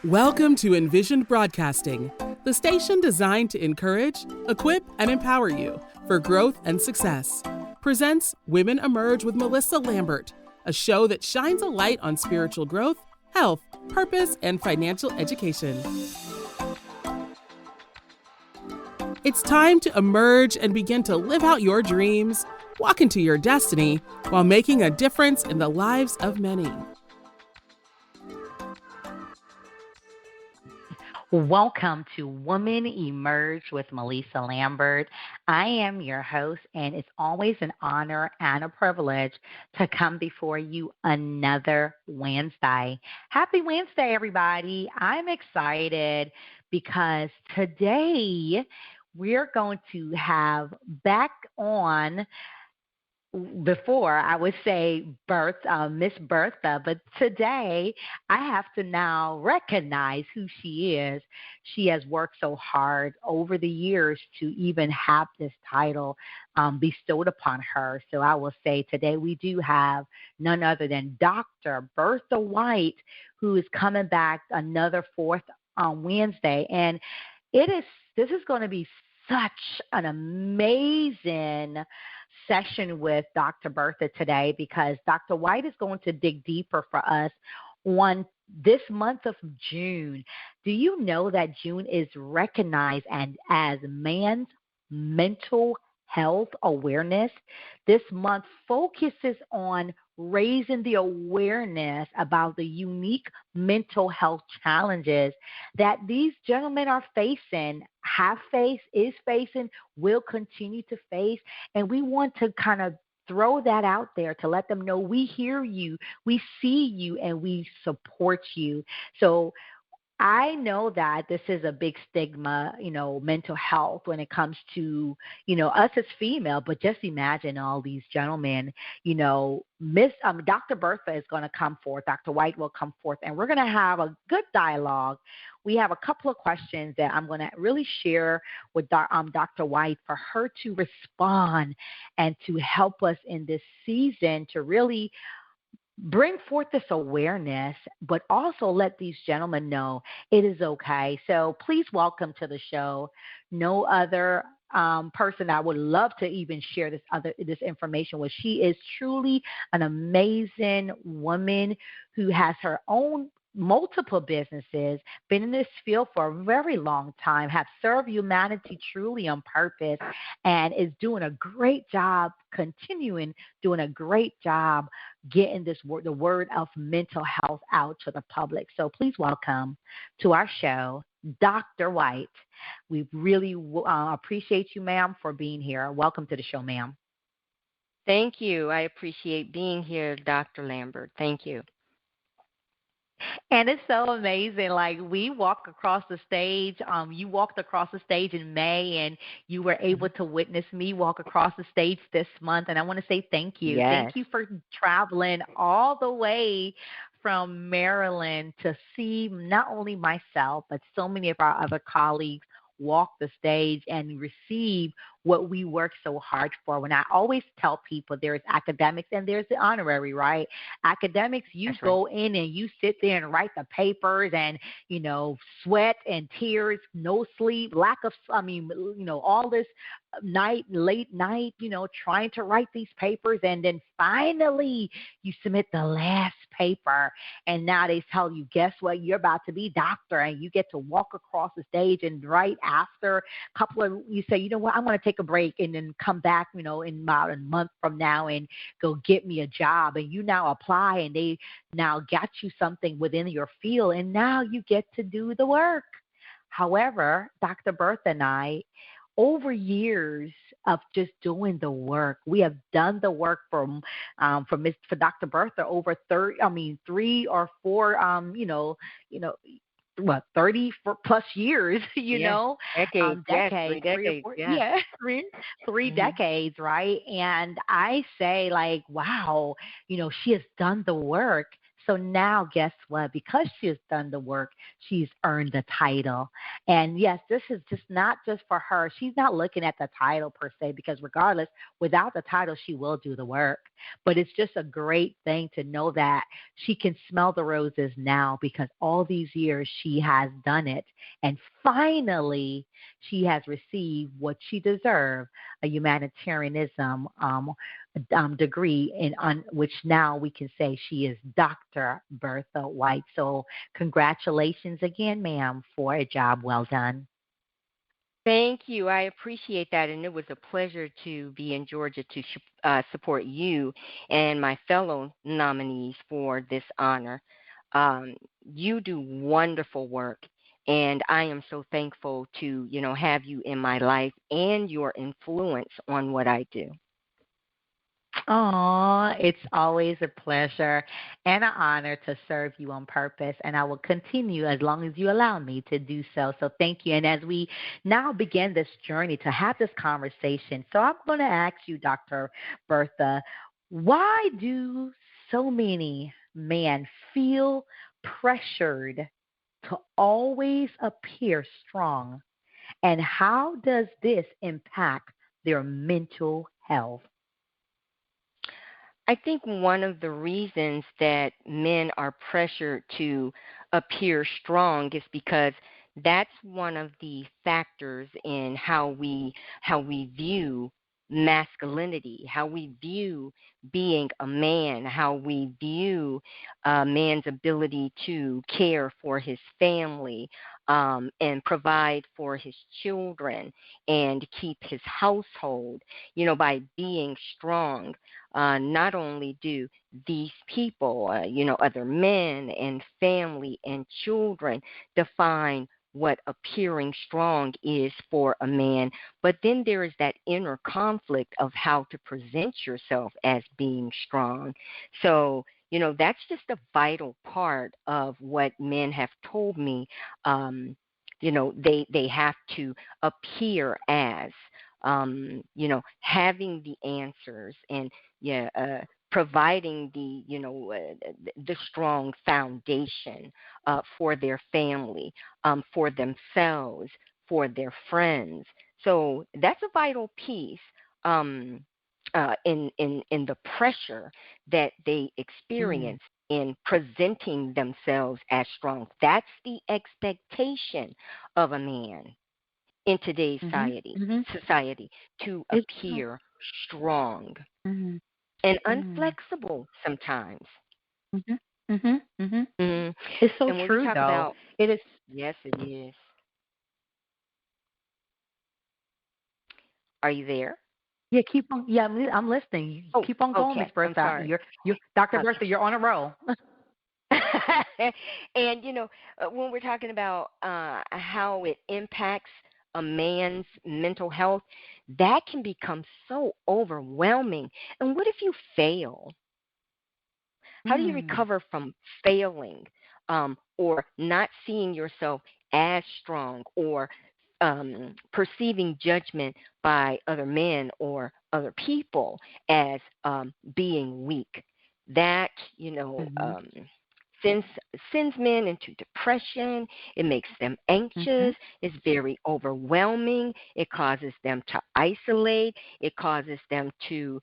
Welcome to Envisioned Broadcasting, the station designed to encourage, equip, and empower you for growth and success. Presents Women Emerge with Mellisa Lambert, a show that shines a light on spiritual growth, health, purpose, and financial education. It's time to emerge and begin to live out your dreams, walk into your destiny, while making a difference in the lives of many. Welcome to Women Emerge with Mellisa Lambert. I am your host, and it's always an honor and a privilege to come before you another Wednesday. Happy Wednesday, everybody. I'm excited because today we're going to have back on before I would say Miss Bertha, but today I have to now recognize who she is. She has worked so hard over the years to even have this title bestowed upon her. So I will say today we do have none other than Dr. Bertha White, who is coming back another fourth on Wednesday. And this is going to be such an amazing session with Dr. Bertha today because Dr. White is going to dig deeper for us on this month of June. Do you know that June is recognized as Man's Mental Health Awareness? This month focuses on raising the awareness about the unique mental health challenges that these gentlemen are facing, have faced, is facing, will continue to face. And we want to kind of throw that out there to let them know we hear you, we see you, and we support you. So I know that this is a big stigma, mental health when it comes to, us as female, but just imagine all these gentlemen, Dr. Bertha is going to come forth, Dr. White will come forth, and we're going to have a good dialogue. We have a couple of questions that I'm going to really share with Dr. White for her to respond and to help us in this season to really bring forth this awareness, but also let these gentlemen know it is okay. So please welcome to the show no other person I would love to even share this information with. She is truly an amazing woman who has her own multiple businesses, been in this field for a very long time, have served humanity truly on purpose, and is doing a great job, doing a great job getting the word of mental health out to the public. So please welcome to our show, Dr. White. We really appreciate you, ma'am, for being here. Welcome to the show, ma'am. Thank you. I appreciate being here, Dr. Lambert. Thank you. And it's so amazing. Like we walk across the stage. You walked across the stage in May, and you were able to witness me walk across the stage this month. And I want to say thank you. Yes. Thank you for traveling all the way from Maryland to see not only myself, but so many of our other colleagues walk the stage and receive what we work so hard for. When I always tell people there's academics and there's the honorary, right? Academics, you That's go in and you sit there and write the papers and, sweat and tears, no sleep, all this late night, trying to write these papers. And then finally you submit the last paper. And now they tell you, guess what? You're about to be doctor, and you get to walk across the stage, and right after you say, you know what, I'm going to take a break and then come back, in about a month from now and go get me a job. And you now apply, and they now got you something within your field, and now you get to do the work. However, Dr. Bertha and I, over years of just doing the work, we have done the work for Dr. Bertha over 3 or 4, 30 plus years, Decades, three decades, right? And I say, like, wow, she has done the work. So now, guess what? Because she has done the work, she's earned the title. And yes, this is just not just for her. She's not looking at the title per se, because regardless, without the title, she will do the work. But it's just a great thing to know that she can smell the roses now, because all these years she has done it. And finally, she has received what she deserved, a humanitarianism degree, which now we can say she is Dr. Bertha White. So congratulations again, ma'am, for a job well done. Thank you. I appreciate that. And it was a pleasure to be in Georgia to support you and my fellow nominees for this honor. Um, you do wonderful work. And I am so thankful to, have you in my life and your influence on what I do. Oh, it's always a pleasure and an honor to serve you on purpose, and I will continue as long as you allow me to do so. So thank you. And as we now begin this journey to have this conversation, so I'm going to ask you, Dr. Bertha, why do so many men feel pressured to always appear strong, and how does this impact their mental health? I think one of the reasons that men are pressured to appear strong is because that's one of the factors in how we view masculinity, how we view being a man, how we view a man's ability to care for his family, and provide for his children and keep his household, by being strong. Not only do these people, other men and family and children define what appearing strong is for a man, but then there is that inner conflict of how to present yourself as being strong. So, that's just a vital part of what men have told me. They have to appear as, having the answers and yeah, providing the strong foundation for their family, for themselves, for their friends. So that's a vital piece. In the pressure that they Mm, experience in presenting themselves as strong. That's the expectation of a man in today's mhm, society, mhm. society to It's so. appear strong Mhm, and mm, unflexible sometimes. mhm, mhm, mhm. Mm. It's so And when we true, talk though. about, It is. yes, it is. Are you there? Yeah, keep on. Yeah, I'm listening. You Oh, keep on going, Miss okay. I'm Bertha. sorry. You're Dr. Okay. Bertha. You're on a roll. And when we're talking about how it impacts a man's mental health, that can become so overwhelming. And what if you fail? How do you Mm, recover from failing, or not seeing yourself as strong, or perceiving judgment by other men or other people as being weak? That, mhm, sends sends men into depression. It makes them mhm, anxious. It's very overwhelming. It causes them to isolate. It causes them to,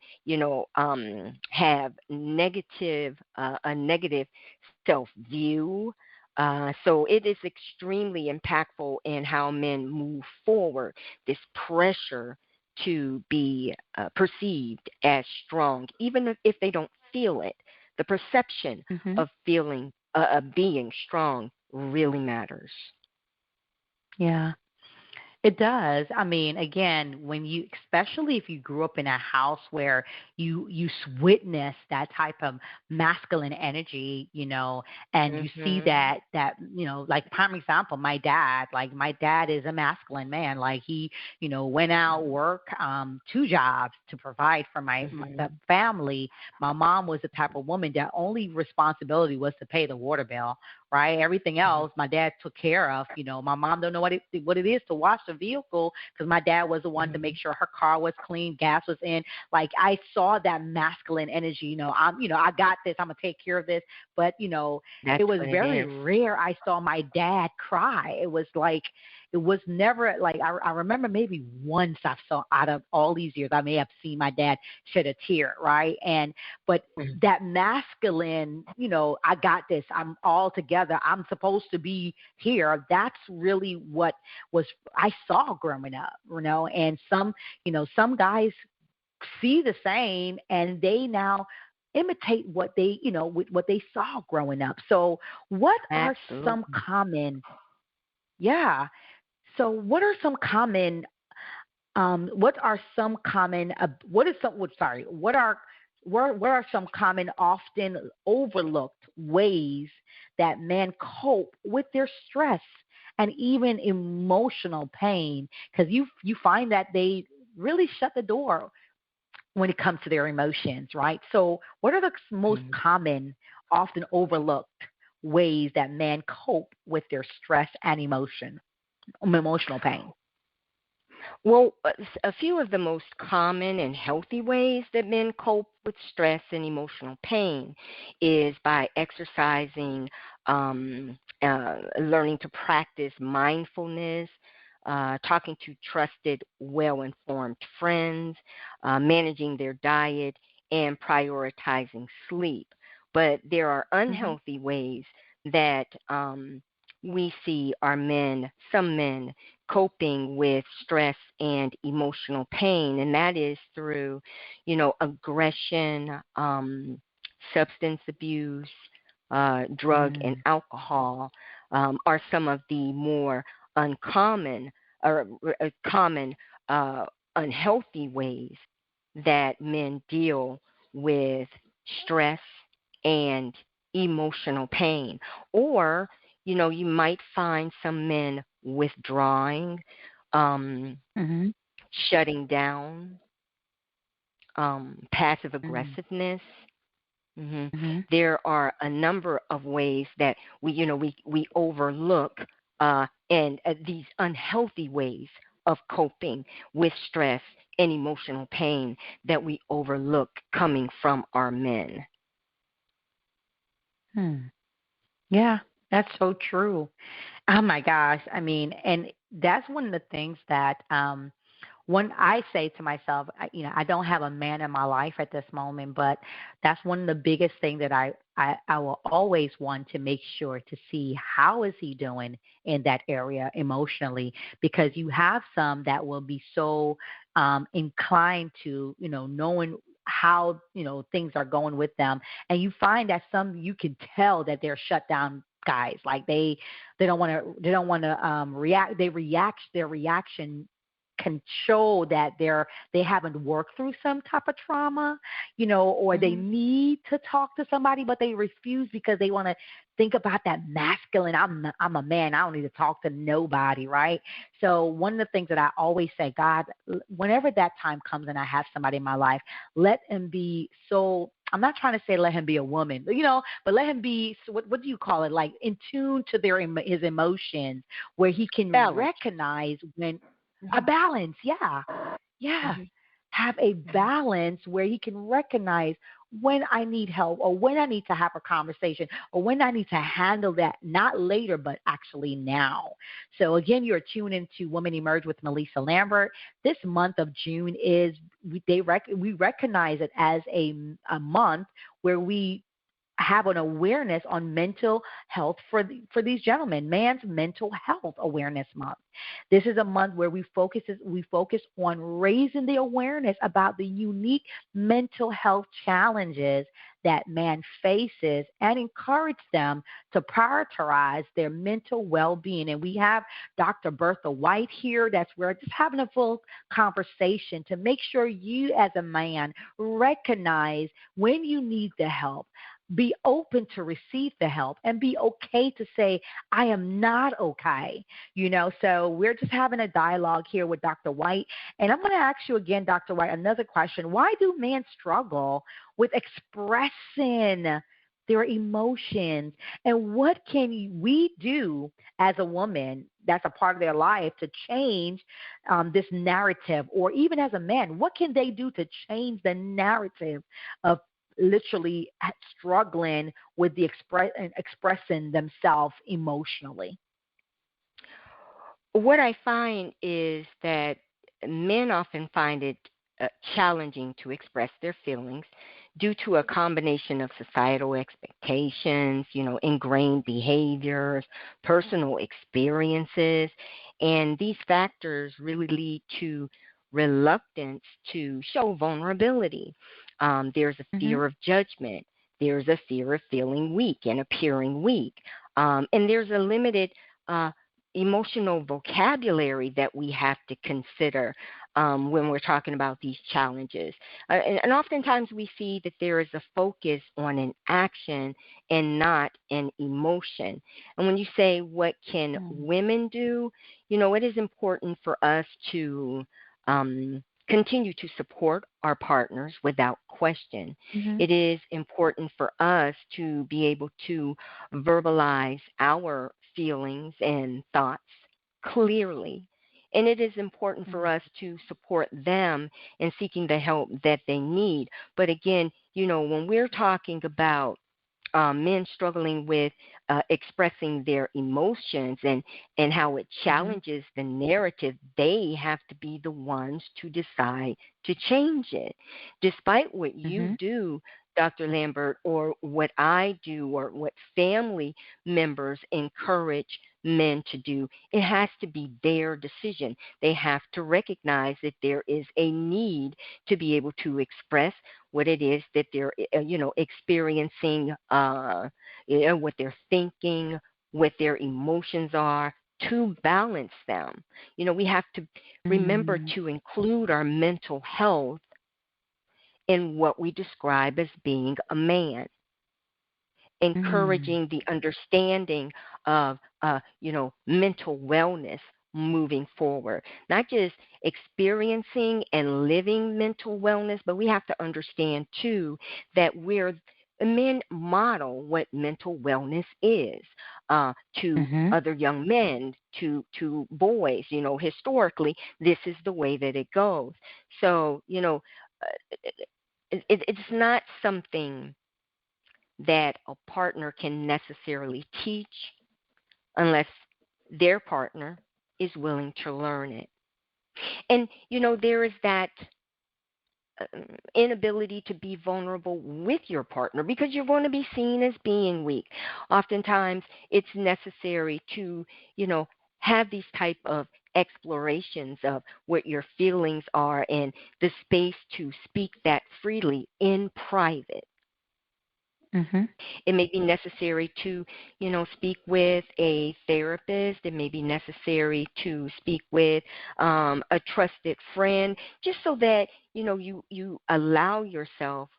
have a negative self view. So it is extremely impactful in how men move forward. This pressure to be perceived as strong, even if they don't feel it. The perception mhm. of being strong really matters. Yeah. It does. I mean, again, especially if you grew up in a house where witness that type of masculine energy, and you see Mhm. that, like prime example, my dad is a masculine man. Like he, went out work, 2 jobs to provide for the Mhm. family. My mom was the type of woman that only responsibility was to pay the water bill, right? Everything else my dad took care of. My mom don't know what it is to wash a vehicle because my dad was the one to make sure her car was clean, gas was in. Like I saw that masculine energy. I got this. I'm gonna take care of this. But That's it was what it very is. rare I saw my dad cry. It was never like I remember maybe once I saw out of all these years I may have seen my dad shed a tear, right? But Mhm. that masculine, I got this. I'm all together. I'm supposed to be here. That's really what was I saw growing up, and some guys see the same and they now imitate what they, with what they saw growing up. So what are some Absolutely. common, yeah. So what are some common, what is some, what, sorry, what are some common, often overlooked ways that men cope with their stress and even emotional pain? Because you find that they really shut the door when it comes to their emotions, right? So, what are the most Mhm. common, often overlooked ways that men cope with their stress and emotional pain? Well, a few of the most common and healthy ways that men cope with stress and emotional pain is by exercising, learning to practice mindfulness, talking to trusted, well informed friends, managing their diet, and prioritizing sleep. But there are Hmm. unhealthy ways that we see some men coping with stress and emotional pain, and that is through, aggression, substance abuse, drug and Mm. alcohol are some of the more uncommon or common unhealthy ways that men deal with stress and emotional pain. Or, you might find some men withdrawing, um, Hmm. shutting down, passive Hmm. aggressiveness. Hmm. Hmm. There are a number of ways that we overlook, and these unhealthy ways of coping with stress and emotional pain that we overlook coming from our men. Hmm. Yeah, that's so true. Oh my gosh. I mean, and that's one of the things that when I say to myself, I don't have a man in my life at this moment, but that's one of the biggest things that I will always want to make sure to see how is he doing in that area emotionally, because you have some that will be so inclined to, knowing how, things are going with them. And you find that some, you can tell that they're shut down guys. Like they don't want to react. Their reaction can show that they haven't worked through some type of trauma, or they Hmm. need to talk to somebody, but they refuse because they want to think about that masculine. I'm a man. I don't need to talk to nobody, right? So one of the things that I always say, God, whenever that time comes and I have somebody in my life, let him be so. I'm not trying to say let him be a woman, but let him be, so what do you call it? Like in tune to his emotions, where he can Balance. recognize when a Hmm. balance, yeah. Yeah. Hmm. Have a balance where he can recognize when I need help or when I need to have a conversation or when I need to handle that, not later, but actually now. So again, you're tuned into Woman Emerge with Mellisa Lambert. This month of June is, we recognize it as a month where we have an awareness on mental health for these gentlemen, man's mental health awareness month. This is a month where we focus on raising the awareness about the unique mental health challenges that man faces and encourage them to prioritize their mental well-being. And we have Dr. Bertha White here. That's where just having a full conversation to make sure you as a man recognize when you need the help, be open to receive the help, and be okay to say, I am not okay. So we're just having a dialogue here with Dr. White. And I'm going to ask you again, Dr. White, another question. Why do men struggle with expressing their emotions, and what can we do as a woman that's a part of their life to change this narrative, or even as a man, what can they do to change the narrative of literally struggling with the expressing themselves emotionally? What I find is that men often find it challenging to express their feelings due to a combination of societal expectations, ingrained behaviors, personal experiences, and these factors really lead to reluctance to show vulnerability. There's a Hmm. fear of judgment. There's a fear of feeling weak and appearing weak. And there's a limited uh, emotional vocabulary that we have to consider when we're talking about these challenges. And oftentimes we see that there is a focus on an action and not an emotion. And when you say, what can women do? It is important for us to continue to support our partners without question. Hmm. It is important for us to be able to verbalize our feelings and thoughts clearly. And it is important for us to support them in seeking the help that they need. But again, when we're talking about men struggling with expressing their emotions and how it Hmm. challenges the narrative, they have to be the ones to decide to change it. Despite what you Hmm. do, Dr. Lambert, or what I do, or what family members encourage men to do, it has to be their decision. They have to recognize that there is a need to be able to express what it is that they're experiencing, what they're thinking, what their emotions are, to balance them. We have to remember Hmm. to include our mental health in what we describe as being a man, Hmm. encouraging the understanding of mental wellness moving forward. Not just experiencing and living mental wellness, but we have to understand too that men model what mental wellness is to Hmm. other young men, to boys. Historically, this is the way that it goes. So, it's not something that a partner can necessarily teach unless their partner is willing to learn it. And, there is that inability to be vulnerable with your partner because you're going to be seen as being weak. Oftentimes, it's necessary to, have these type of explorations of what your feelings are and the space to speak that freely in private. Hmm. It may be necessary to, speak with a therapist. It may be necessary to speak with a trusted friend, just so that you allow yourself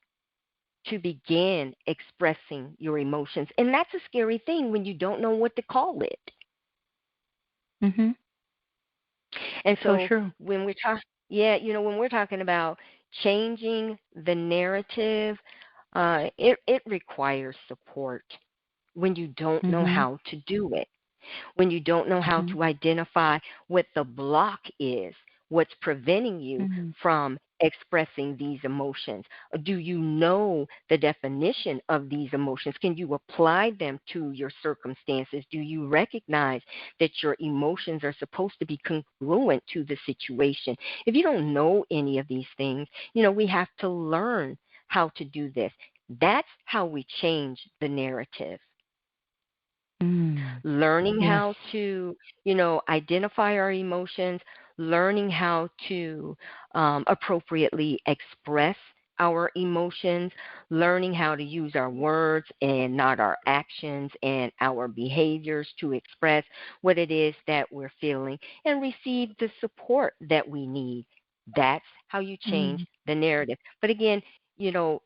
to begin expressing your emotions. And that's a scary thing when you don't know what to call it. Hmm. And So so true. when we're talking, yeah, when we're talking about changing the narrative, it requires support when you don't know Hmm. how to do it, when you don't know how Hmm. to identify what the block is, what's preventing you Hmm. from expressing these emotions. Do you know the definition of these emotions? Can you apply them to your circumstances? Do you recognize that your emotions are supposed to be congruent to the situation? If you don't know any of these things, we have to learn how to do this. That's how we change the narrative. Mm. Learning Yes. how to, identify our emotions, learning how to appropriately express our emotions, learning how to use our words and not our actions and our behaviors to express what it is that we're feeling and receive the support that we need. That's how you change Mm. the narrative. But again,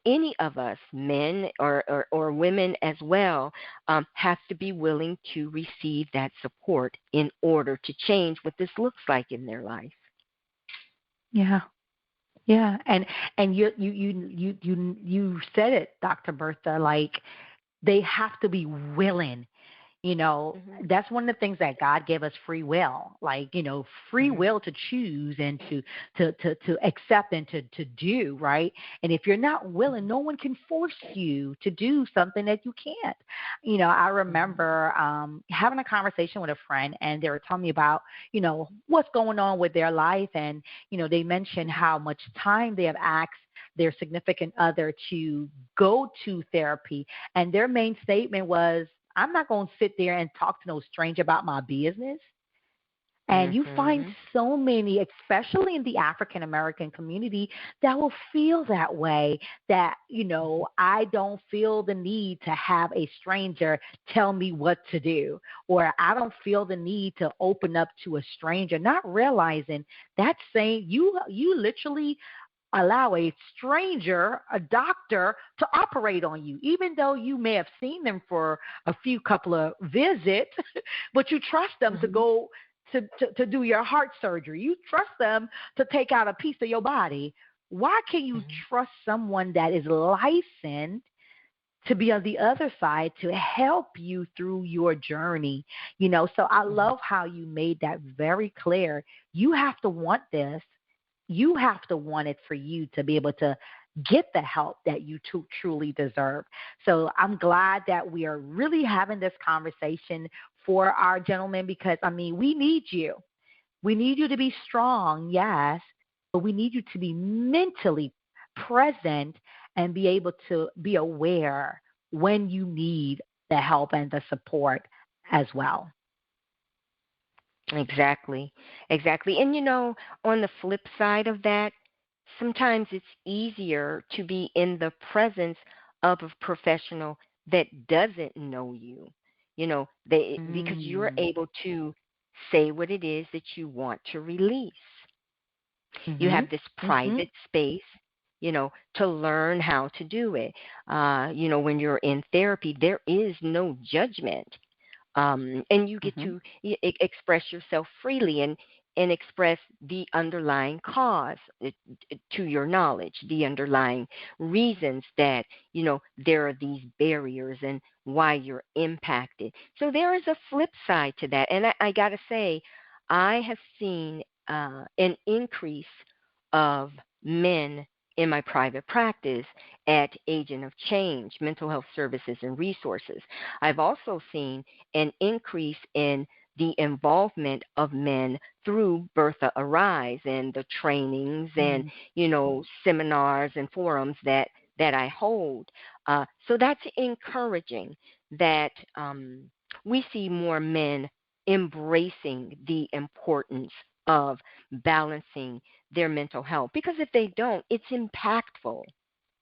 any of us, men or women as well, have to be willing to receive that support in order to change what this looks like in their life. Yeah. Yeah. And you said it, Dr. Bertha, like they have to be willing. Mhm. That's one of the things that God gave us free will, like, free Mhm. will to choose and to accept and to do, right? And if you're not willing, no one can force you to do something that you can't. I Mhm. remember having a conversation with a friend, and they were telling me about, what's going on with their life. And, they mentioned Mhm. how much time they have asked their significant other to go to therapy. And their main statement was, I'm not going to sit there and talk to no stranger about my business. And you find Mhm. so many, especially in the African American community, that will feel that way. That, I don't feel the need to have a stranger tell me what to do, or I don't feel the need to open up to a stranger, not realizing that saying you literally allow a stranger, a doctor, to operate on you, even though you may have seen them for a few couple of visits, but you trust them to Mhm. go to do your heart surgery. You trust them to take out a piece of your body. Why can you Mhm. trust someone that is licensed to be on the other side to help you through your journey? So I Mhm. love how you made that very clear. You have to want this. You have to want it for you to be able to get the help that you truly deserve. So I'm glad that we are really having this conversation for our gentlemen, because I mean, we need you. We need you to be strong, yes, but we need you to be mentally present and be able to be aware when you need the help and the support as well. Exactly. Exactly. And on the flip side of that, sometimes it's easier to be in the presence of a professional that doesn't know you. They because you're Mm. able to say what it is that you want to release. You Mhm. have this Mhm. private space, to learn how to do it. When you're in therapy, there is no judgment, and you get Mhm. to express yourself freely and express the underlying cause, to your knowledge, the underlying reasons that there are these barriers and why you're impacted. So there is a flip side to that, and I got to say, I have seen an increase of men in my private practice at Agent of Change, Mental Health Services and Resources. I've also seen an increase in the involvement of men through Bertha Arise and the trainings and Mm. seminars and forums that I hold. So that's encouraging that we see more men embracing the importance of balancing their mental health, because if they don't, it's impactful.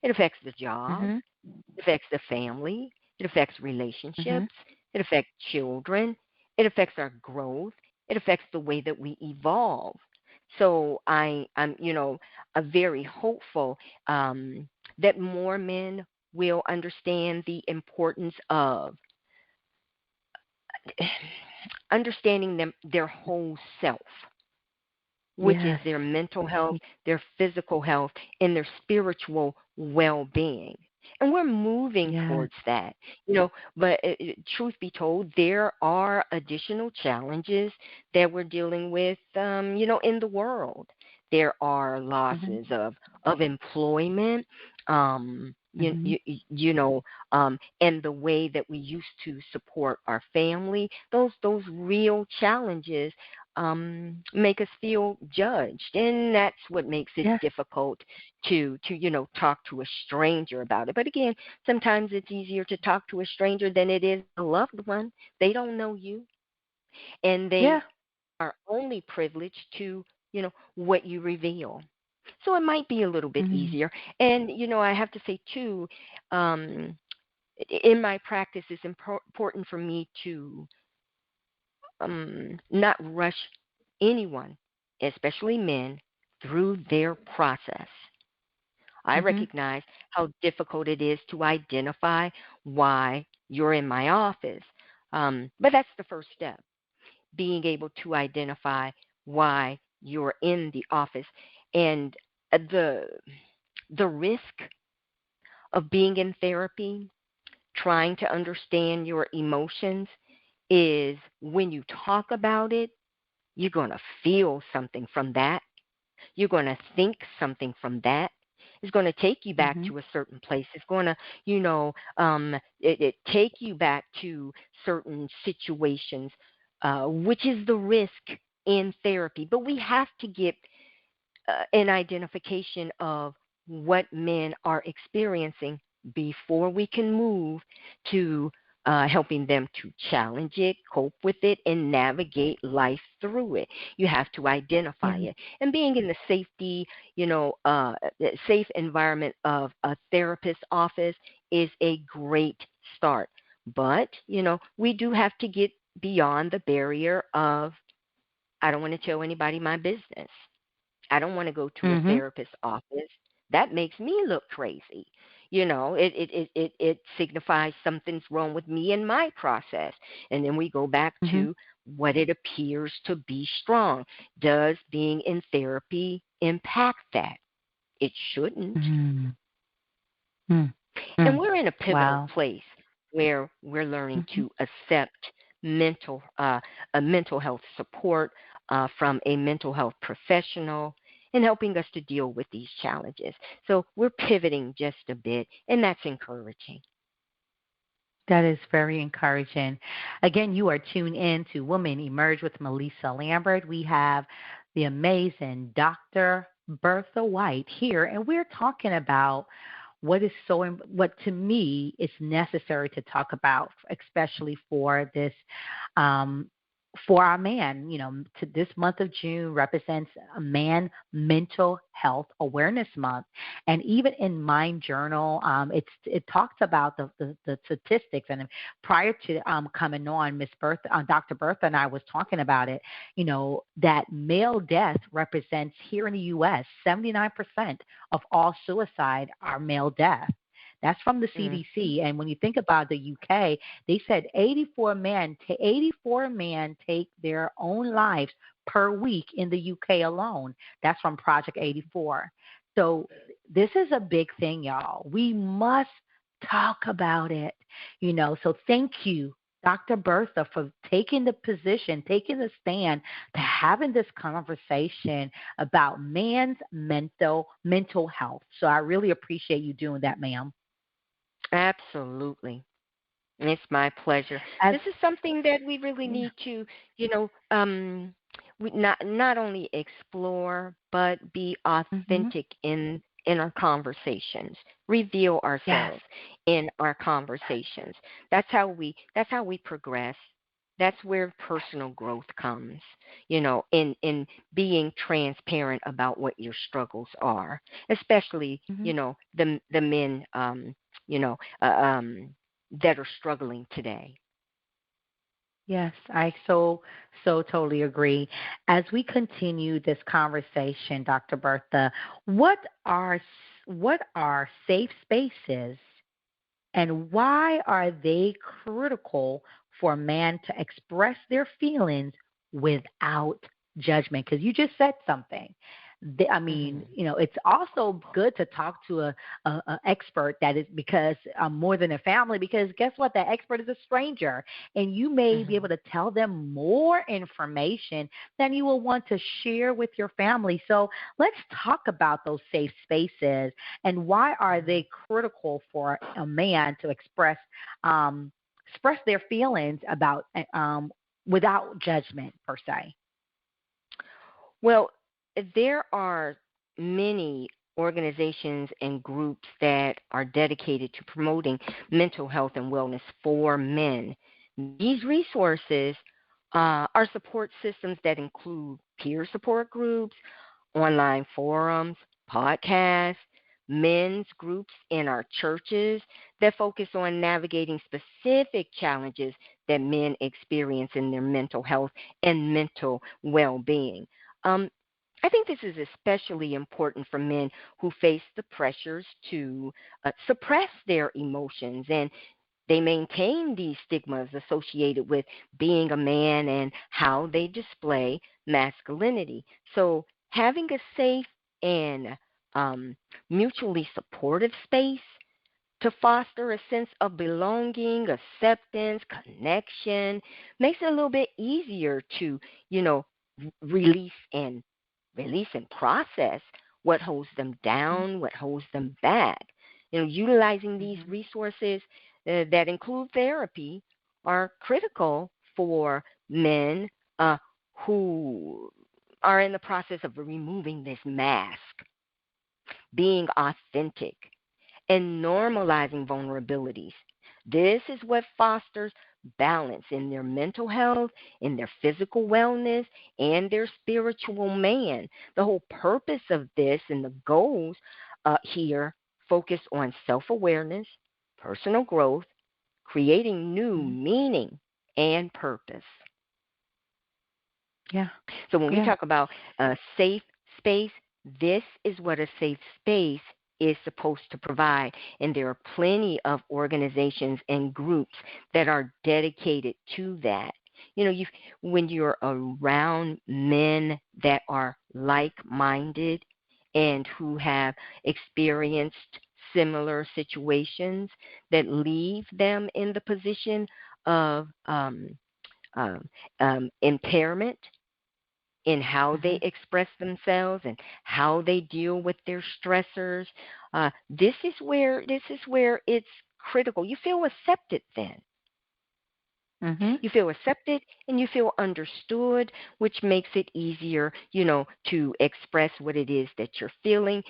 It affects the job, Mhm. it affects the family, it affects Mhm. relationships, it affects children, it affects our growth, it affects the way that we evolve. So I'm very hopeful that more men will understand the importance of understanding their whole self, which is Yes. their mental health, their physical health, and their spiritual well being. And we're moving Yes. towards that, but truth be told, there are additional challenges that we're dealing with, in the world. There are Mhm. losses of employment, Mhm. and the way that we used to support our family. Those real challenges make us feel judged, and that's what makes it Yes. difficult to talk to a stranger about it. But again, sometimes it's easier to talk to a stranger than it is a loved one. They don't know you, and Yeah. they are only privileged to what you reveal. So it might be a little bit Mhm. easier. And I have to say too, um, in my practice, it's important for me to not rush anyone, especially men, through their process. I Mhm. recognize how difficult it is to identify why you're in my office. But that's the first step, being able to identify why you're in the office. And the risk of being in therapy trying to understand your emotions is when you talk about it, you're going to feel something from that. You're going to think something from that. It's going to take you back Mhm. to a certain place. It's going to, it take you back to certain situations, which is the risk in therapy. But we have to get an identification of what men are experiencing before we can move to helping them to challenge it, cope with it, and navigate life through it. You have to identify Yeah. it. And being in the safety, safe environment of a therapist's office is a great start. But, we do have to get beyond the barrier of, I don't want to tell anybody my business. I don't want to go to a Mhm. therapist's office. That makes me look crazy. It signifies something's wrong with me and my process. And then we go back Mhm. to what it appears to be strong. Does being in therapy impact that? It shouldn't. Mhm. Mm. And Mm. we're in a pivotal Wow. place where we're learning Mhm. to accept mental a mental health support from a mental health professional and helping us to deal with these challenges. So we're pivoting just a bit, and that's encouraging. That is very encouraging. Again, you are tuned in to Women Emerge with Mellisa Lambert. We have the amazing Dr. Bertha White here, and we're talking about what to me is necessary to talk about, especially for this um, for our man. This month of June represents a man mental health awareness month, and even in Mind Journal, it talks about the statistics. And prior to coming on, Miss Bertha, Dr. Bertha and I was talking about it. That male death represents here in the U.S. 79% of all suicide are male death. That's from the Hmm. CDC. And when you think about the UK, they said 84 men take their own lives per week in the UK alone. That's from Project 84. So this is a big thing, y'all. We must talk about it. So thank you, Dr. Bertha, for taking the position, taking the stand, to having this conversation about man's mental health. So I really appreciate you doing that, ma'am. Absolutely. It's my pleasure. As This is something that we really yeah. need to, you know, we not only explore but be Mhm. authentic in our conversations. Reveal Yes. ourselves in our conversations. That's how we progress. That's where personal growth comes. In being transparent about what your struggles are, especially Mhm. the men you know uh, um that are struggling today. Yes, I so totally agree. As we continue this conversation, Dr. Bertha, what are what are safe spaces, and why are they critical for a man to express their feelings without judgment? Because you just said something. I mean, Hmm. it's also good to talk to a expert that is, because more than a family, because guess what? That expert is a stranger, and you may be able Hmm. to tell them more information than you will want to share with your family. So let's talk about those safe spaces, and why are they critical for a man to um, express their feelings about without judgment per se? Well, there are many organizations and groups that are dedicated to promoting mental health and wellness for men. These resources are support systems that include peer support groups, online forums, podcasts, men's groups in our churches that focus on navigating specific challenges that men experience in their mental health and mental well being. Um, I think this is especially important for men who face the pressures to suppress their emotions, and they maintain these stigmas associated with being a man and how they display masculinity. So, having a safe and mutually supportive space to foster a sense of belonging, acceptance, connection, makes it a little bit easier to, release and process what holds them down, what holds them back. Utilizing these Mm-hmm. resources that include therapy are critical for men who are in the process of removing this mask, being authentic, and normalizing vulnerabilities. This is what fosters balance in their mental health, in their physical wellness, and their spiritual man. The whole purpose of this and the goals here focus on self awareness, personal growth, creating new Mm-hmm. meaning and purpose. Yeah. So when we Yeah. talk about a safe space, this is what a safe space is supposed to provide. And there are plenty of organizations and groups that are dedicated to that. When you're around men that are like-minded and who have experienced similar situations that leave them in the position of um, impairment in how they Mm-hmm. express themselves and how they deal with their stressors. This is where it's critical. You feel accepted then. Mm-hmm. You feel accepted and you feel understood, which makes it easier, to express what it is that you're feeling.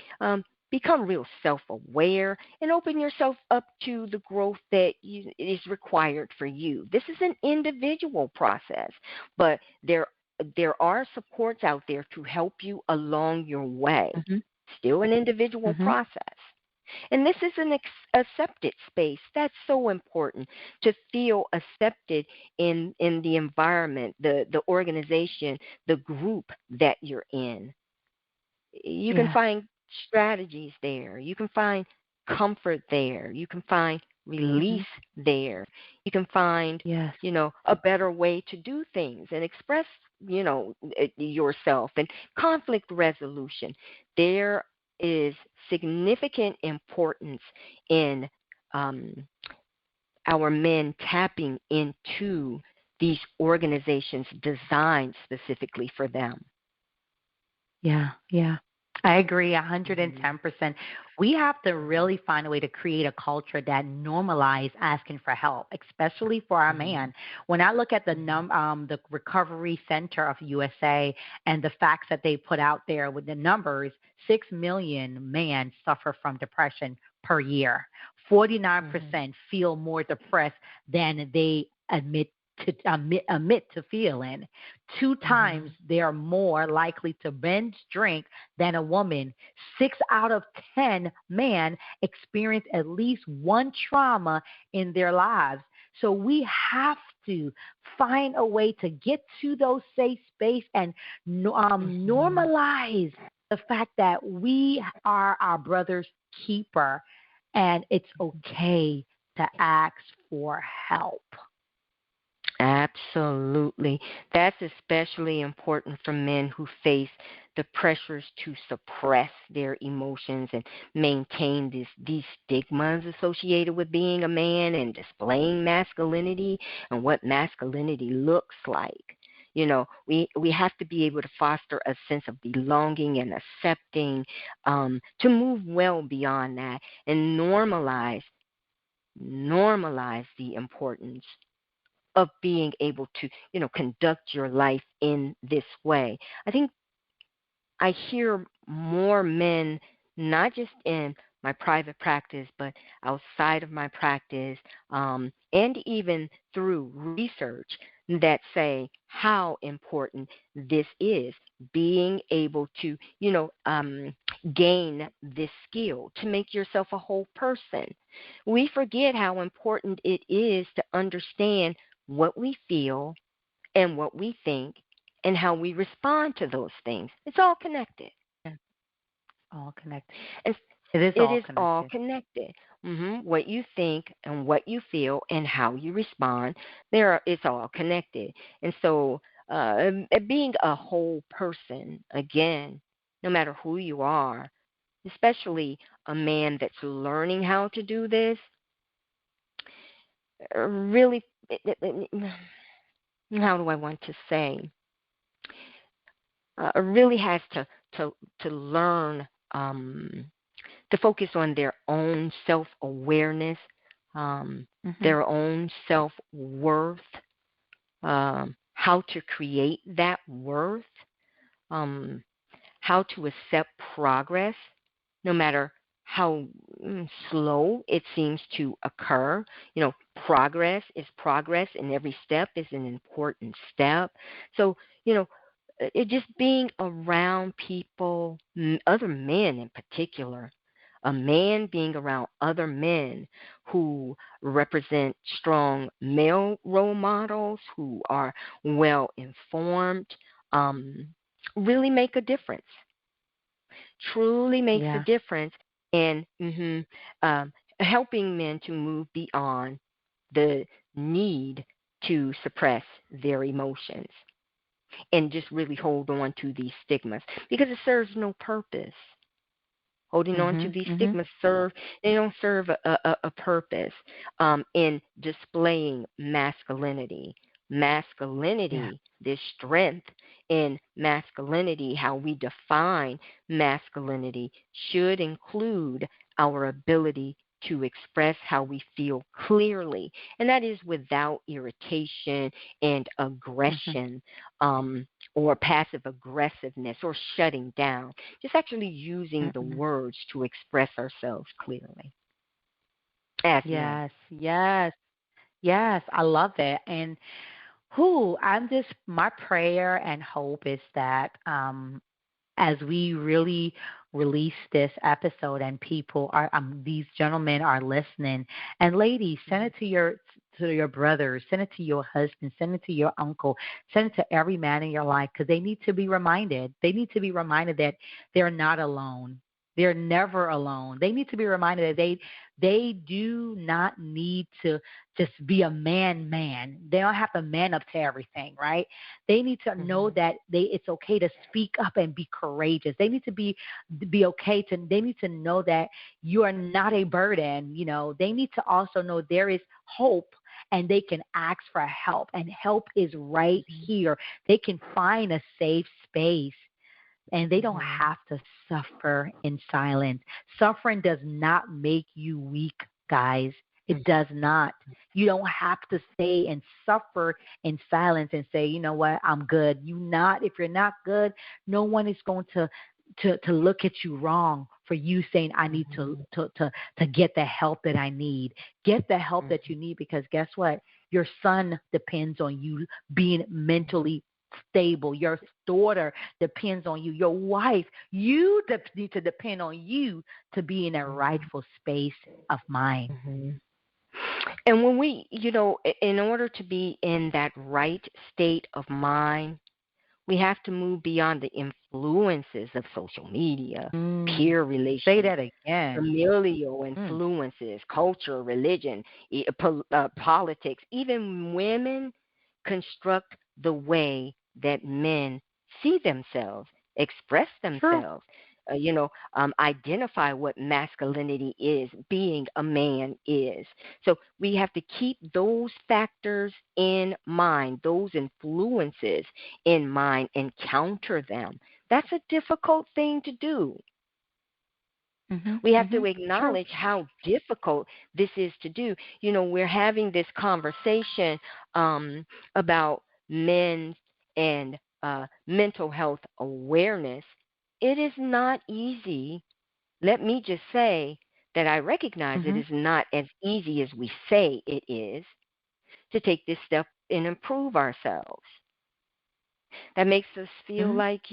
Become real self-aware and open yourself up to the growth that is required for you. This is an individual process, but there are supports out there to help you along your way. Mm-hmm. Still an individual Mm-hmm. process. And this is an accepted space. That's so important to feel accepted in the environment, the organization, the group that you're in. You can Yeah. find strategies there. You can find comfort there. You can find Mm-hmm. release there. You can find, Yes. a better way to do things and express, yourself and conflict resolution. There is significant importance in um, our men tapping into these organizations designed specifically for them. Yeah. Yeah. I agree Mhm. 110%. We have to really find a way to create a culture that normalize asking for help, especially for our Mhm. man. When I look at Mhm. the Recovery Center of USA and the facts that they put out there with the numbers, 6 million men suffer from depression per year. Mhm. 49% feel more depressed than they admit to feeling. Two times Mhm. they are more likely to binge drink than a woman. 6 out of 10 men experience at least one trauma in their lives. So we have to find a way to get to those safe space and Mhm. normalize the fact that we are our brother's keeper and it's okay to ask for help. Absolutely. That's especially important for men who face the pressures to suppress their emotions and maintain these stigmas associated with being a man and displaying masculinity and what masculinity looks like. We have to be able to foster a sense of belonging and accepting, to move well beyond that and normalize the importance of being able to, conduct your life in this way. I think I hear more men, not just in my private practice, but outside of my practice, and even through research that say how important this is, being able to, gain this skill to make yourself a whole person. We forget how important it is to understand what we feel and what we think and how we respond to those things. It's all connected. Yeah, all connected. And It is it all is all connected. connected. What you think and what you feel and how you respond, it's all connected. And so, being a whole person, again, no matter who you are, especially a man that's learning how to do this really, how do I want to say, really has to learn to focus on their own self awareness, Mhm. their own self worth, how to create that worth, um, how to accept progress, no matter how slow it seems to occur. Progress is progress, and every step is an important step. So, it just being around people, other men in particular, a man being around other men who represent strong male role models, who are well informed, um, really make a difference. Truly makes a Yeah. difference in helping men to move beyond the need to suppress their emotions and just really hold on to these stigmas because it serves no purpose. Holding on to Mhm. these Mhm. stigmas they don't serve a purpose in displaying masculinity. Yeah. Masculinity, this strength in masculinity, how we define masculinity, should include our ability to express how we feel clearly, and that is without irritation and Mhm. aggression, or passive aggressiveness or shutting down, just actually using the Mm-mm. words to express ourselves clearly as men. Yes. Yes. Yes. I love that. And who I'm just my prayer and hope is that as we really release this episode and people are these gentlemen are listening, and ladies, send it to your brothers, send it to your husband, send it to your uncle, send it to every man in your life, because they need to be reminded, that they're not alone. They're never alone. They need to be reminded that they do not need to just be a man. They don't have to man up to everything, right? They need to know Mm-hmm. that it's okay to speak up and be courageous. They need to be okay to they need to know that you are not a burden. They need to also know there is hope, and they can ask for help, and help is right here. They can find a safe space, and they don't Mm-hmm. have to suffer in silence. Suffering does not make you weak, guys. It does not. You don't have to stay and suffer in silence and say, you know what, I'm good. If you're not good, no one is going to look at you wrong for you saying I need to Mm-hmm. to to to get the help that I need. Get the help that you need, because guess what? Your son depends on you being mentally stable. Your daughter depends on you. Your wife, you need to depend on you to be in a rightful space of mind. Mm-hmm. And when we, in order to be in that right state of mind, we have to move beyond the influences of social media, Mm, peer say relations, that again. familial Mm, influences, culture, religion, politics. Even women construct the way that men see themselves, express true. themselves. Identify what masculinity is, being a man is. So we have to keep those factors in mind, those influences in mind, and counter them. That's a difficult thing to do. Mhm. We have to Mhm. True. acknowledge how difficult this is to do. We're having this conversation about men's and mental health awareness. It is not easy. Let me just say that I recognize it Mhm. is not as easy as we say it is to take this step and improve ourselves. That makes us feel Mhm. like,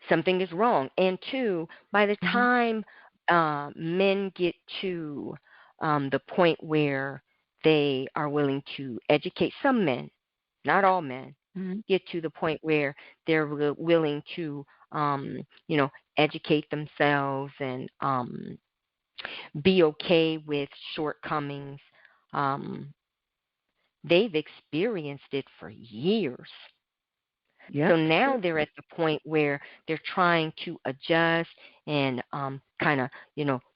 something is wrong. And two, by the Mhm. time men get to the point where they are willing to educate, some men, not all men, Mhm. get to the point where they're willing to, um, you know, educate themselves and be okay with shortcomings. Um, they've experienced it for years. So Yep. now they're at the point where they're trying to adjust and kind of,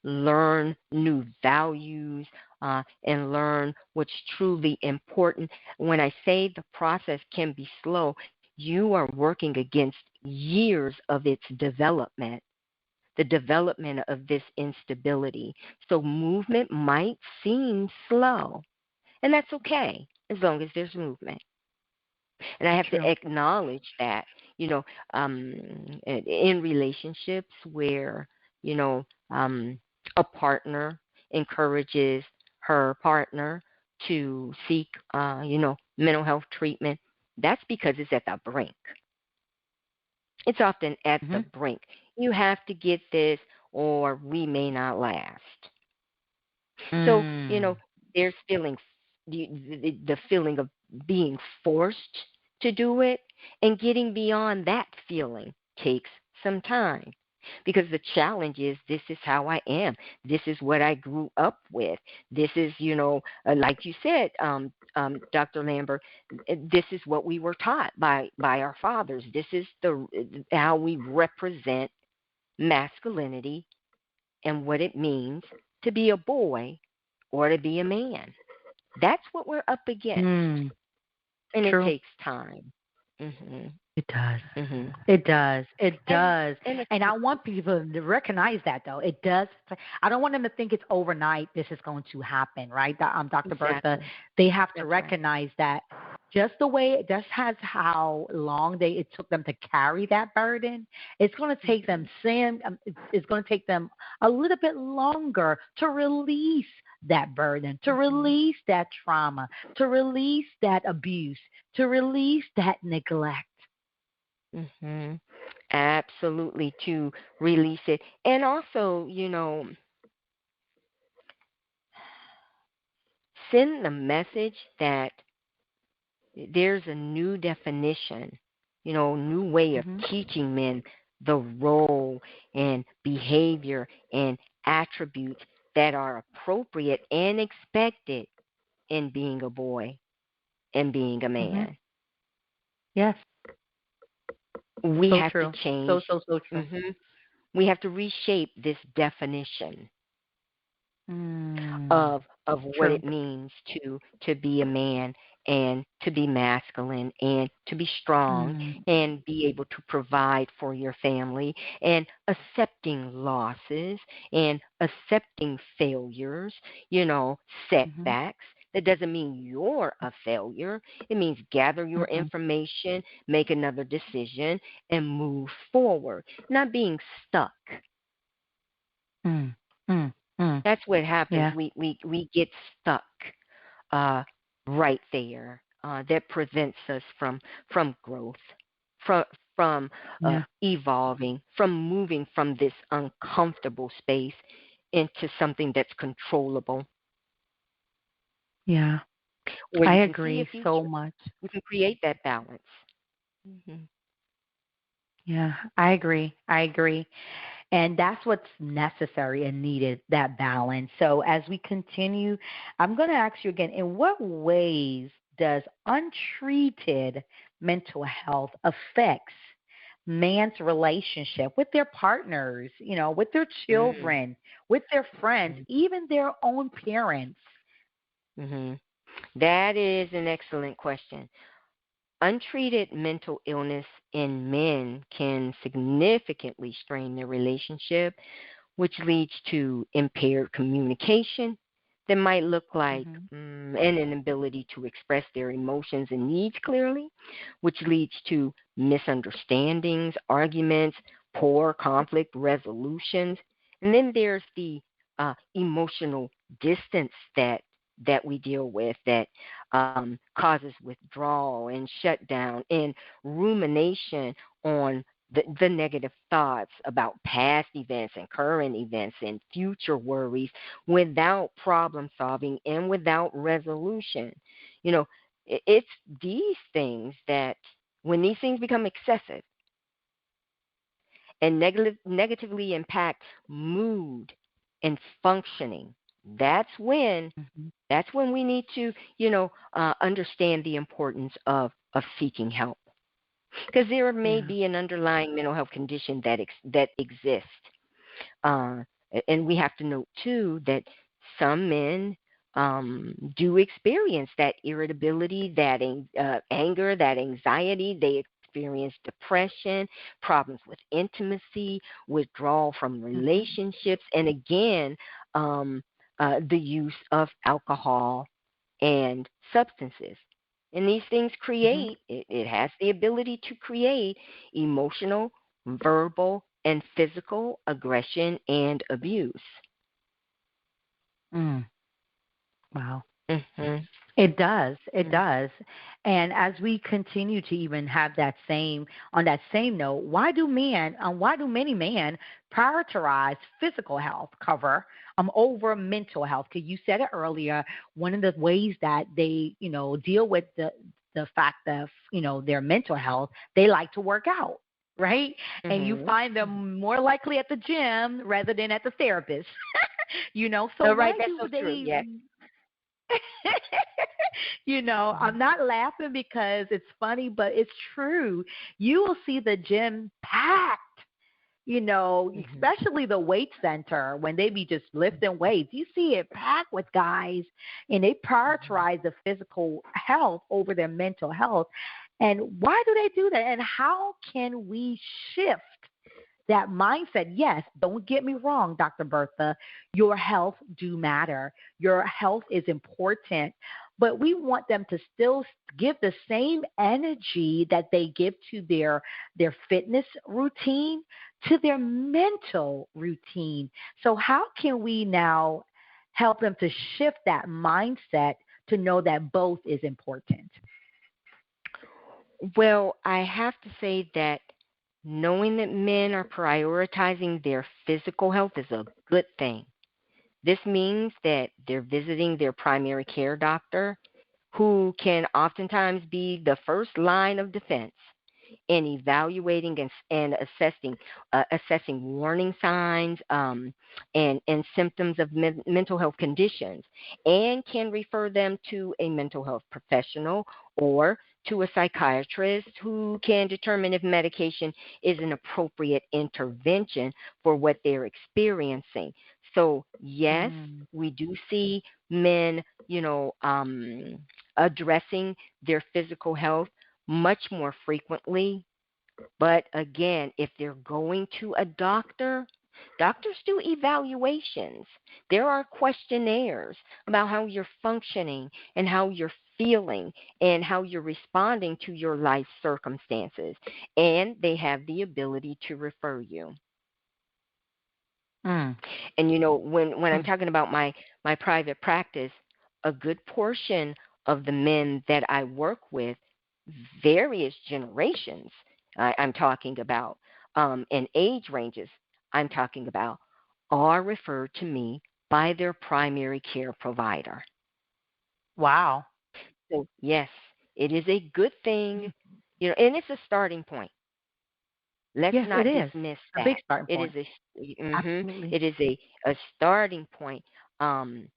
learn new values and learn what's truly important. When I say the process can be slow, you are working against years of its development, the development of this instability. So movement might seem slow, and that's okay as long as there's movement. And I have to True. acknowledge that, you know, um, in relationships where, you know, a partner encourages her partner to seek, mental health treatment, that's because it's at the brink. It's often at the Hmm. brink. You have to get this or we may not last. So, Mm. there's feelings, the feeling of being forced to do it, and getting beyond that feeling takes some time. Because the challenge is this is how I am. This is what I grew up with. This is, like you said, Dr. Lambert, this is what we were taught by our fathers. This is the how we represent masculinity and what it means to be a boy or to be a man. That's what we're up against, Mm. and it True. takes time. Mhm. It does. Mhm. It does. It And does. and it's And I want people to recognize that, though. It does. I don't want them to think it's overnight this is going to happen, right? Dr. Bertha, exactly they have to that's right. recognize that just the way, just as how long it took them to carry that burden, it's going to take them, Mhm. it's going to take them a little bit longer to release that burden, to Mhm. release that trauma, to release that abuse, to release that neglect. Mhm. Absolutely, to release it, and also, send the message that there's a new definition, new way of Hmm. teaching men the role and behavior and attributes that are appropriate and expected in being a boy and being a Hmm. man. Yes. We So have to true. change. So true. We have to reshape this definition Mm, of what true. it means to be a man and to be masculine and to be strong Mm, and be able to provide for your family and accepting losses and accepting failures, hmm. setbacks. That doesn't mean you're a failure. It means gather your Mm-mm. information, make another decision, and move forward, not being stuck. Mm, mm, mm. That's what happens. Yeah. We get stuck uh, right there. That prevents us from growth, from Yeah. evolving, from moving from this uncomfortable space into something that's controllable, Yeah. where I you can see a agree so future. much. You can create that balance. Hmm. Yeah, I agree. I agree. And that's what's necessary and needed, that balance. So as we continue, I'm going to ask you again, in what ways does untreated mental health affects man's relationship with their partners, with their Mm-hmm. children, with their friends, even their own parents? Hmm. That is an excellent question. Untreated mental illness in men can significantly strain their relationship, which leads to impaired communication that might look like Mhm. an inability to express their emotions and needs clearly, which leads to misunderstandings, arguments, poor conflict resolutions. And then there's the emotional distance that we deal with that causes withdrawal and shutdown and rumination on the negative thoughts about past events and current events and future worries without problem solving and without resolution. You know, it's these things that when these things become excessive and negatively impact mood and functioning, that's when Mhm. that's when we need to, understand the importance of seeking help. because there may Yeah. be an underlying mental health condition that exists. Uh, and we have to note too that some men do experience that irritability, that anger, that anxiety. They experience depression, problems with intimacy, withdrawal from Mhm. relationships, and again, um, the use of alcohol and substances. And these things Mhm. it has the ability to create emotional, verbal, and physical aggression and abuse. Mm. Wow. Hmm. It does. It does. And as we continue to even have that same, on that same note, why do many men prioritize physical health cover over mental health? Because you said it earlier, one of the ways that they, deal with the fact of, their mental health, they like to work out. Right? And you Hmm. find them more likely at the gym rather than at the therapist. So Oh, right, why that's do so true. they Yes. I'm not laughing because it's funny, but it's true. You will see the gym packed, Hmm. especially the weight center when they be just lifting weights. You see it packed with guys, and they prioritize the physical health over their mental health. And why do they do that? And how can we shift that mindset? Yes, don't get me wrong, Dr. Bertha, your health do matter. Your health is important, but we want them to still give the same energy that they give to their fitness routine to their mental routine. So how can we now help them to shift that mindset to know that both is important? Well, I have to say that knowing that men are prioritizing their physical health is a good thing. This means that they're visiting their primary care doctor, who can oftentimes be the first line of defense in evaluating and assessing warning signs, and symptoms of mental health conditions, and can refer them to a mental health professional or to a psychiatrist who can determine if medication is an appropriate intervention for what they're experiencing. So yes, Mm. we do see men, addressing their physical health much more frequently. But again, if they're going to a doctor, doctors do evaluations. There are questionnaires about how you're functioning and how you're feeling and how you're responding to your life circumstances. And they have the ability to refer you. Mm. And when I'm Mm. talking about my private practice, a good portion of the men that I work with, various generations, I'm talking about, and age ranges, I'm talking about, are referred to me by their primary care provider. Wow. So yes, it is a good thing, Mm. and it's a starting point. Let's Yes, it not is dismiss a big that. starting It is point. Absolutely. it is a starting point, um,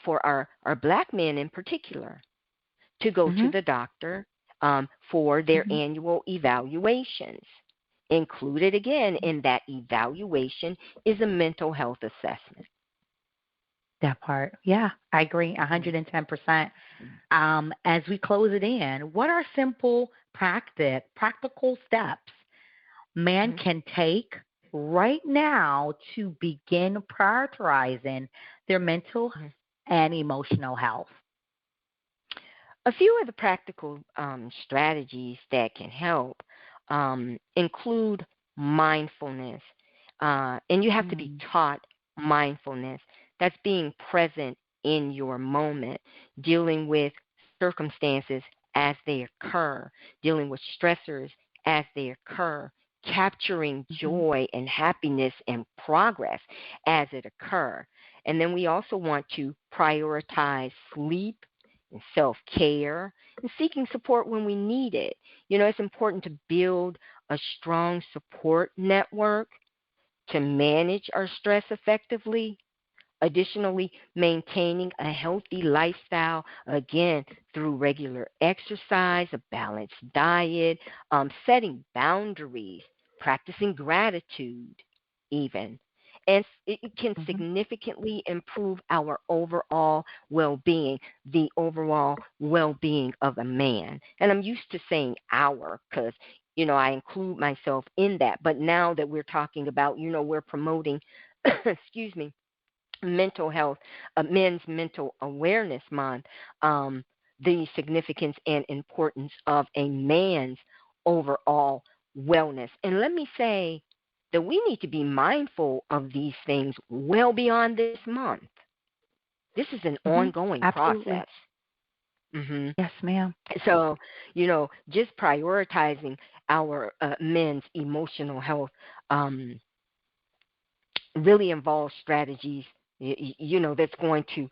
for our black men in particular to go to Mhm. the doctor, for their Mhm. annual evaluations. Included again in that evaluation is a mental health assessment. That part. Yeah, I agree Hmm. 110%. As we close it in, what are simple practical steps man Hmm. can take right now to begin prioritizing their mental Hmm. and emotional health? A few of the practical strategies that can help include mindfulness, and you have to be Mm. taught mindfulness. That's being present in your moment, dealing with circumstances as they occur, dealing with stressors as they occur, capturing Mhm. joy and happiness and progress as it occur. And then we also want to prioritize sleep and self care and seeking support when we need it. It's important to build a strong support network to manage our stress effectively. Additionally, maintaining a healthy lifestyle, again, through regular exercise, a balanced diet, setting boundaries, practicing gratitude, even. And it can Mm-hmm. significantly improve our overall well being, the overall well being of a man. And I'm used to saying our because, I include myself in that. But now that we're talking about, we're promoting, excuse me, mental health, Men's Mental Awareness Month, the significance and importance of a man's overall wellness. And let me say that we need to be mindful of these things well beyond this month. This is an Mm-hmm. ongoing Absolutely. process. hmm Yes, ma'am. So, just prioritizing our men's emotional health um, really involves strategies that's going to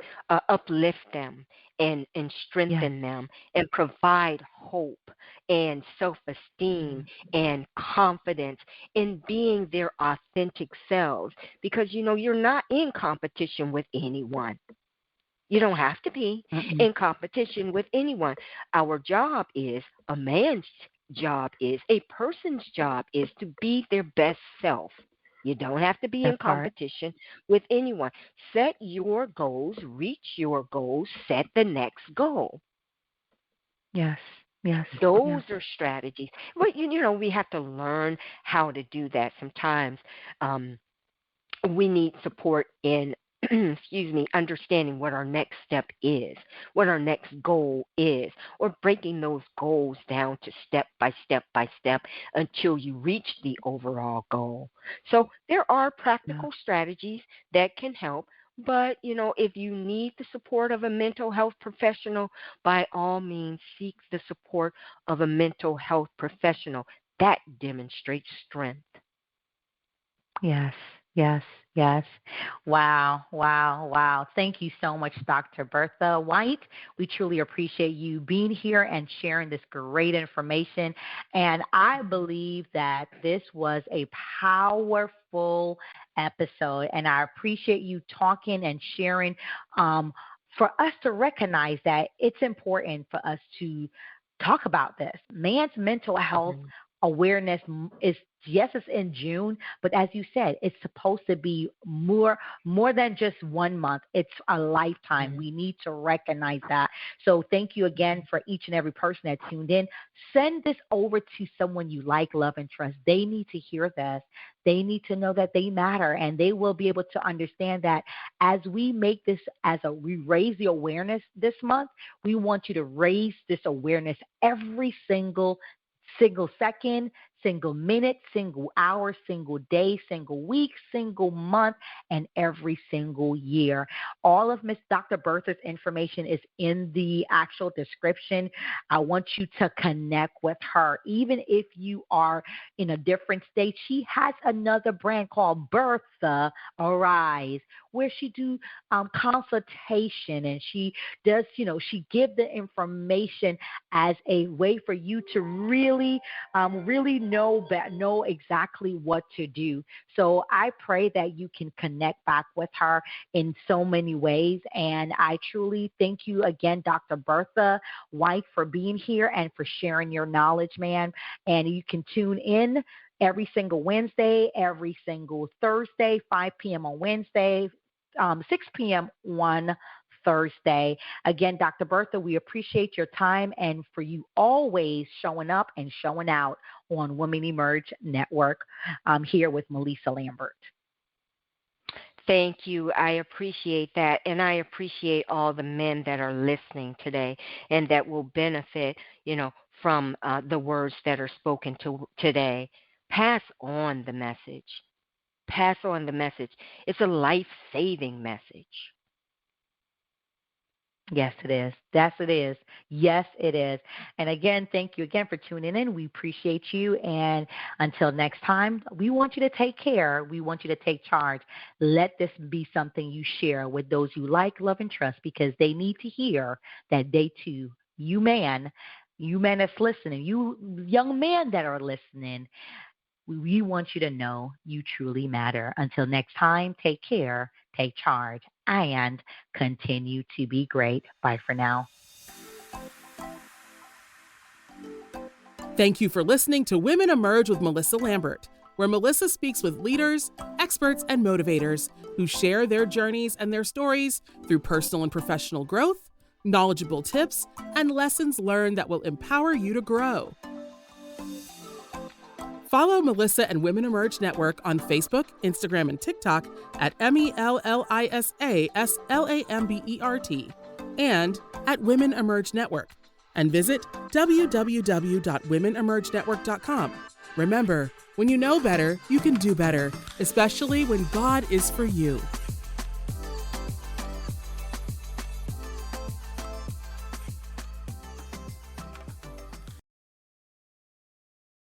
uplift them and Yes. strengthen them and provide hope and self-esteem Mm-hmm. and confidence in being their authentic selves, because you're not in competition with anyone. You don't have to be Mm-mm. in competition with anyone. Our job is, a man's job is, a person's job is to be their best self. You don't have to be in That part. competition with anyone. Set your goals, reach your goals, set the next goal. Yes. Yes. Those Yes. are strategies. But, we have to learn how to do that sometimes. Um, we need support in excuse me, understanding what our next step is, what our next goal is, or breaking those goals down to step by step until you reach the overall goal. So there are Yeah. practical strategies that can help. But, if you need the support of a mental health professional, by all means seek the support of a mental health professional. That demonstrates strength. Yes, yes, yes. Wow, wow, wow. Thank you so much, Dr. Bertha White. We truly appreciate you being here and sharing this great information. And I believe that this was a powerful episode, and I appreciate you talking and sharing for us to recognize that it's important for us to talk about this. Man's mental health Mhm. awareness is, yes, it's in June, but as you said, it's supposed to be more than just 1 month. It's a lifetime. Mhm. We need to recognize that. So thank you again for each and every person that tuned in. Send this over to someone you like, love, and trust. They need to hear this. They need to know that they matter, and they will be able to understand that as we make this, we raise the awareness this month, we want you to raise this awareness every single second, single minute, single hour, single day, single week, single month, and every single year. All of Miss Dr. Bertha's information is in the actual description. I want you to connect with her. Even if you are in a different state, she has another brand called Bertha Arise, where she do consultation, and she does, she give the information as a way for you to really know exactly what to do. So I pray that you can connect back with her in so many ways. And I truly thank you again, Dr. Bertha White, for being here and for sharing your knowledge, man. And you can tune in every single Wednesday, every single Thursday, 5 p.m. on Wednesday, 6 p.m. on Thursday. Again, Dr. Bertha, we appreciate your time and for you always showing up and showing out on Women Emerge Network. Here with Mellisa Lambert. Thank you. I appreciate that. And I appreciate all the men that are listening today and that will benefit, from the words that are spoken today. Pass on the message. Pass on the message. It's a life saving message. Yes, it is. Yes, it is. Yes, it is. And again, thank you again for tuning in. We appreciate you. And until next time, we want you to take care. We want you to take charge. Let this be something you share with those you like, love, and trust, because they need to hear that they too, you man that's listening, you young man that are listening, we want you to know you truly matter. Until next time, take care. take charge, and continue to be great. Bye for now. Thank you for listening to Women Emerge with Mellisa Lambert, where Mellisa speaks with leaders, experts, and motivators who share their journeys and their stories through personal and professional growth, knowledgeable tips, and lessons learned that will empower you to grow. Follow Mellisa and Women Emerge Network on Facebook, Instagram, and TikTok at MELLISA SLAMBERT and at Women Emerge Network, and visit www.womenemergenetwork.com. Remember, when you know better, you can do better, especially when God is for you.